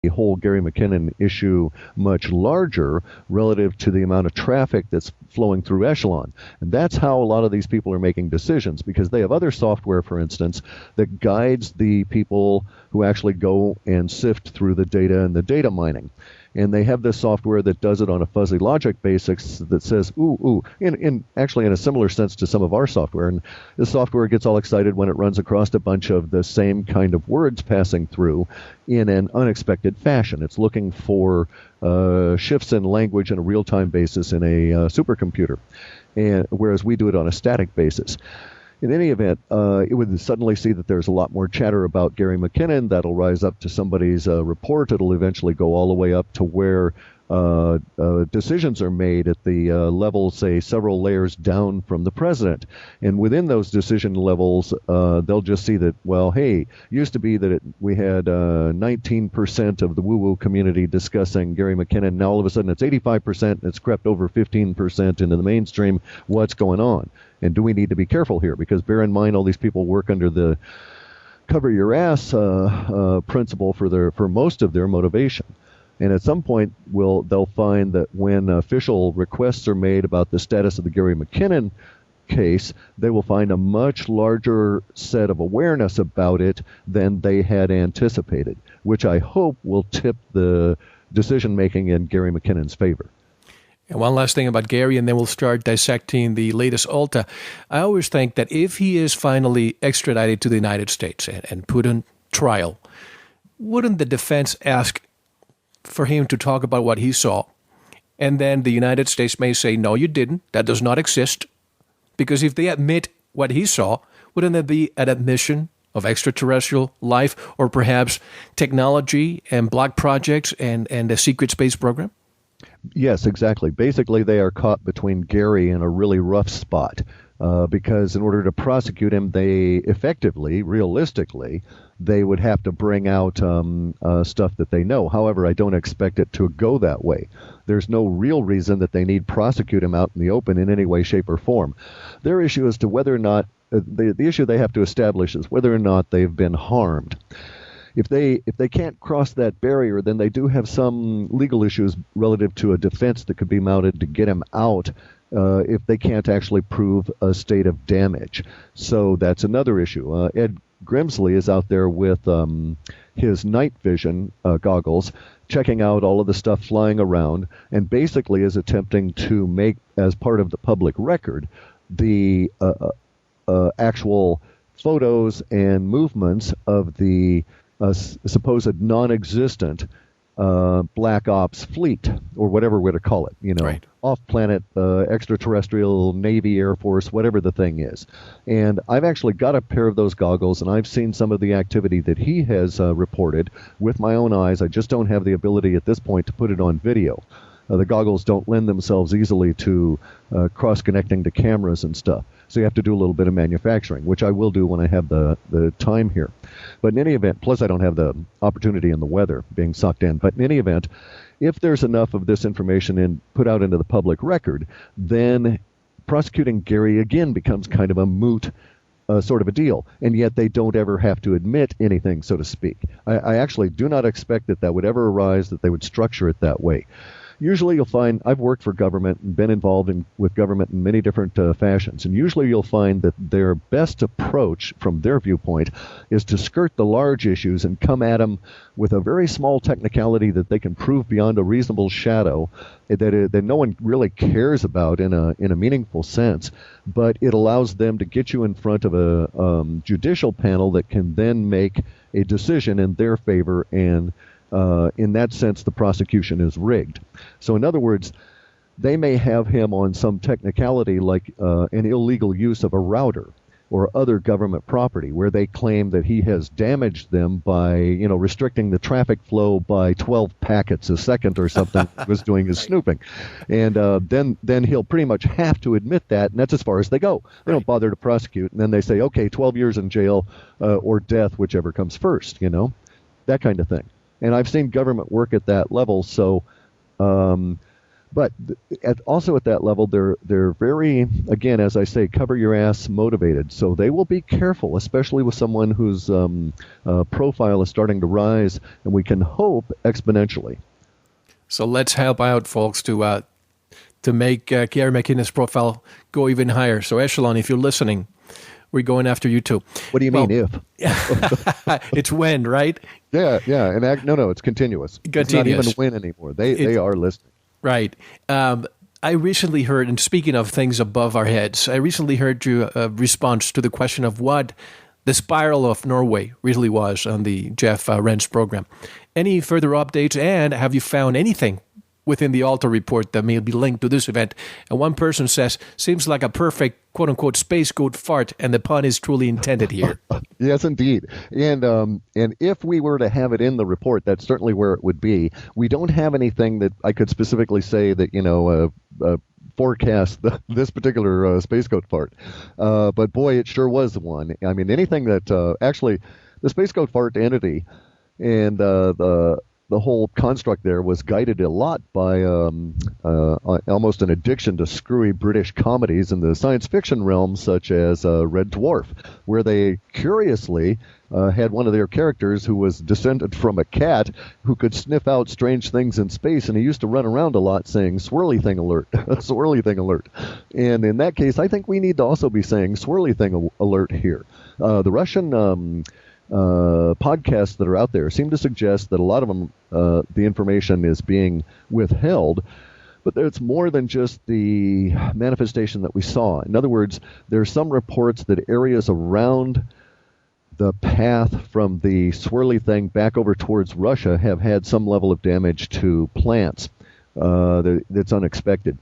whole Gary McKinnon issue much larger relative to the amount of traffic that's flowing through Echelon. And that's how a lot of these people are making decisions, because they have other software, for instance, that guides the people who actually go and sift through the data and the data mining. And they have this software that does it on a fuzzy logic basis that says, actually in a similar sense to some of our software. And the software gets all excited when it runs across a bunch of the same kind of words passing through in an unexpected fashion. It's looking for shifts in language on a real-time basis in a supercomputer, and whereas we do it on a static basis. In any event, it would suddenly see that there's a lot more chatter about Gary McKinnon. That'll rise up to somebody's report. It'll eventually go all the way up to where decisions are made at the level, say, several layers down from the president. And within those decision levels, they'll just see that, well, hey, used to be that we had 19% of the woo-woo community discussing Gary McKinnon. Now all of a sudden it's 85%, and it's crept over 15% into the mainstream. What's going on? And do we need to be careful here? Because bear in mind, all these people work under the cover your ass principle for most of their motivation. And at some point, they'll find that when official requests are made about the status of the Gary McKinnon case, they will find a much larger set of awareness about it than they had anticipated, which I hope will tip the decision-making in Gary McKinnon's favor. And one last thing about Gary, and then we'll start dissecting the latest Alta. I always think that if he is finally extradited to the United States and put on trial, wouldn't the defense ask for him to talk about what he saw? And then the United States may say, no, you didn't. That does not exist. Because if they admit what he saw, wouldn't there be an admission of extraterrestrial life or perhaps technology and black projects and the secret space program? Yes, exactly. Basically, they are caught between Gary and a really rough spot because in order to prosecute him, they effectively, realistically, they would have to bring out stuff that they know. However, I don't expect it to go that way. There's no real reason that they need prosecute him out in the open in any way, shape, or form. Their issue is to whether or not, the issue they have to establish is whether or not they've been harmed. If they can't cross that barrier, then they do have some legal issues relative to a defense that could be mounted to get him out if they can't actually prove a state of damage. So that's another issue. Ed Grimsley is out there with his night vision goggles, checking out all of the stuff flying around, and basically is attempting to make, as part of the public record, the actual photos and movements of the supposed non-existent black ops fleet, or whatever we're to call it, right. Off-planet extraterrestrial Navy, Air Force, whatever the thing is. And I've actually got a pair of those goggles, and I've seen some of the activity that he has reported with my own eyes. I just don't have the ability at this point to put it on video. The goggles don't lend themselves easily to cross-connecting to cameras and stuff. So you have to do a little bit of manufacturing, which I will do when I have the time here. But in any event, plus I don't have the opportunity and the weather being sucked in. But in any event, if there's enough of this information put out into the public record, then prosecuting Gary again becomes kind of a moot sort of a deal. And yet they don't ever have to admit anything, so to speak. I actually do not expect that would ever arise, that they would structure it that way. Usually you'll find, I've worked for government and been involved with government in many different fashions, and usually you'll find that their best approach from their viewpoint is to skirt the large issues and come at them with a very small technicality that they can prove beyond a reasonable shadow that no one really cares about in a meaningful sense, but it allows them to get you in front of a judicial panel that can then make a decision in their favor, and in that sense, the prosecution is rigged. So in other words, they may have him on some technicality like an illegal use of a router or other government property, where they claim that he has damaged them by, restricting the traffic flow by 12 packets a second or something. Was doing his snooping. And then he'll pretty much have to admit that, and that's as far as they go. They don't bother to prosecute, and then they say, okay, 12 years in jail or death, whichever comes first, that kind of thing. And I've seen government work at that level, so But also at that level, they're very, again, as I say, cover your ass motivated. So they will be careful, especially with someone whose profile is starting to rise, and we can hope exponentially. So let's help out, folks, to make Gary McInnes' profile go even higher. So Echelon, if you're listening, we're going after you too. What do you mean if? It's when, right? Yeah. And no, it's continuous. It's not even when anymore. They are listening. Right. I recently heard, and speaking of things above our heads, I recently heard your response to the question of what the spiral of Norway really was on the Jeff Renz program. Any further updates, and have you found anything within the Alta report that may be linked to this event? And one person says, seems like a perfect, quote-unquote, space goat fart, and the pun is truly intended here. Yes, indeed. And if we were to have it in the report, that's certainly where it would be. We don't have anything that I could specifically say that, forecast this particular space goat fart. But boy, it sure was one. I mean, anything that actually the space goat fart entity and the whole construct there was guided a lot by almost an addiction to screwy British comedies in the science fiction realm, such as Red Dwarf, where they curiously had one of their characters who was descended from a cat who could sniff out strange things in space, and he used to run around a lot saying, "Swirly thing alert, swirly thing alert." And in that case, I think we need to also be saying swirly thing alert here. The Russian podcasts that are out there seem to suggest that a lot of them, the information is being withheld, but it's more than just the manifestation that we saw. In other words, there are some reports that areas around the path from the swirly thing back over towards Russia have had some level of damage to plants that's unexpected.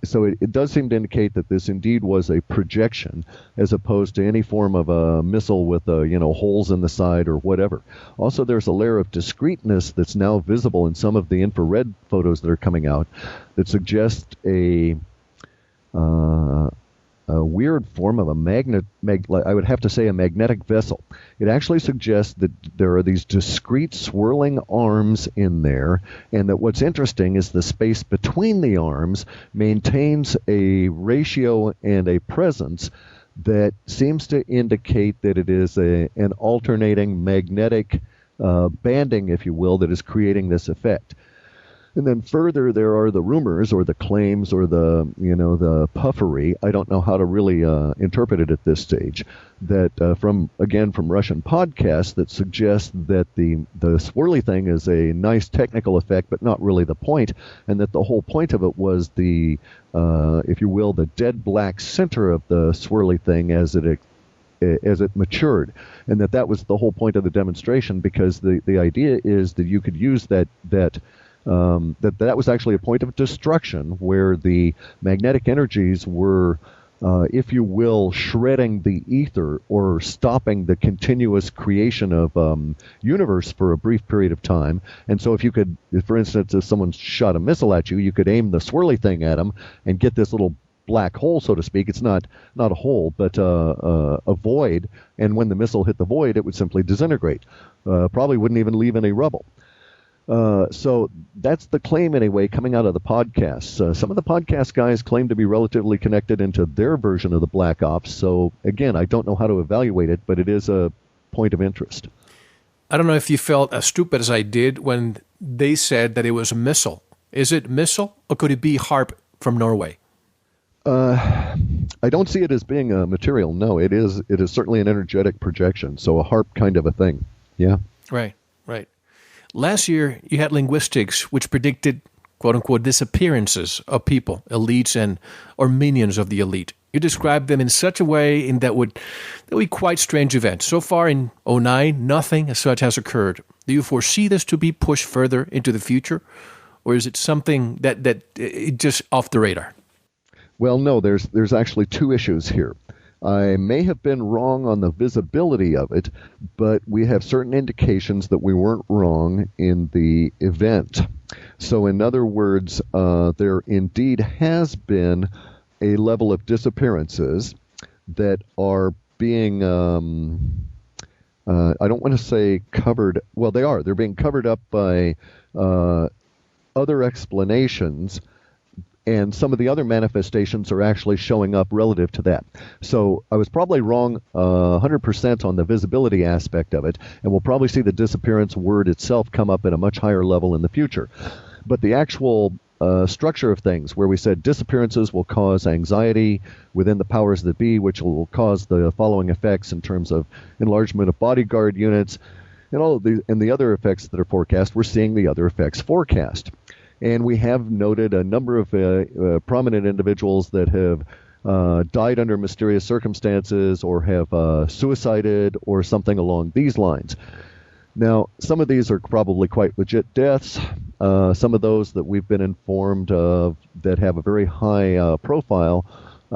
So it does seem to indicate that this indeed was a projection as opposed to any form of a missile with holes in the side or whatever. Also, there's a layer of discreteness that's now visible in some of the infrared photos that are coming out that suggest a weird form of a I would have to say a magnetic vessel. It actually suggests that there are these discrete swirling arms in there, and that what's interesting is the space between the arms maintains a ratio and a presence that seems to indicate that it is an alternating magnetic banding, if you will, that is creating this effect. And then further, there are the rumors or the claims or the puffery. I don't know how to really interpret it at this stage. That from Russian podcasts that suggest that the swirly thing is a nice technical effect, but not really the point, and that the whole point of it was the, if you will, the dead black center of the swirly thing as it matured, and that was the whole point of the demonstration, because the idea is that you could use that was actually a point of destruction where the magnetic energies were, if you will, shredding the ether or stopping the continuous creation of universe for a brief period of time. And so if you could, for instance, if someone shot a missile at you, you could aim the swirly thing at them and get this little black hole, so to speak. It's not a hole, but a void. And when the missile hit the void, it would simply disintegrate. Probably wouldn't even leave any rubble. So that's the claim, anyway, coming out of the podcasts. Some of the podcast guys claim to be relatively connected into their version of the Black Ops. So, again, I don't know how to evaluate it, but it is a point of interest. I don't know if you felt as stupid as I did when they said that it was a missile. Is it missile, or could it be HARP from Norway? I don't see it as being a material. No, it is certainly an energetic projection, so a HARP kind of a thing. Yeah. Right. Last year, you had linguistics, which predicted, quote-unquote, disappearances of people, elites or minions of the elite. You described them in such a way that would be quite strange events. So far in 2009, nothing as such has occurred. Do you foresee this to be pushed further into the future, or is it something that it just off the radar? Well, no, there's actually two issues here. I may have been wrong on the visibility of it, but we have certain indications that we weren't wrong in the event. So in other words, there indeed has been a level of disappearances that are being, I don't want to say covered, well, they are. They're being covered up by other explanations, and some of the other manifestations are actually showing up relative to that. So I was probably wrong 100% on the visibility aspect of it, and we'll probably see the disappearance word itself come up at a much higher level in the future. But the actual structure of things, where we said disappearances will cause anxiety within the powers that be, which will cause the following effects in terms of enlargement of bodyguard units, and all of the other effects that are forecast, we're seeing the other effects forecast. And we have noted a number of prominent individuals that have died under mysterious circumstances or have suicided or something along these lines. Now, some of these are probably quite legit deaths. Some of those that we've been informed of that have a very high profile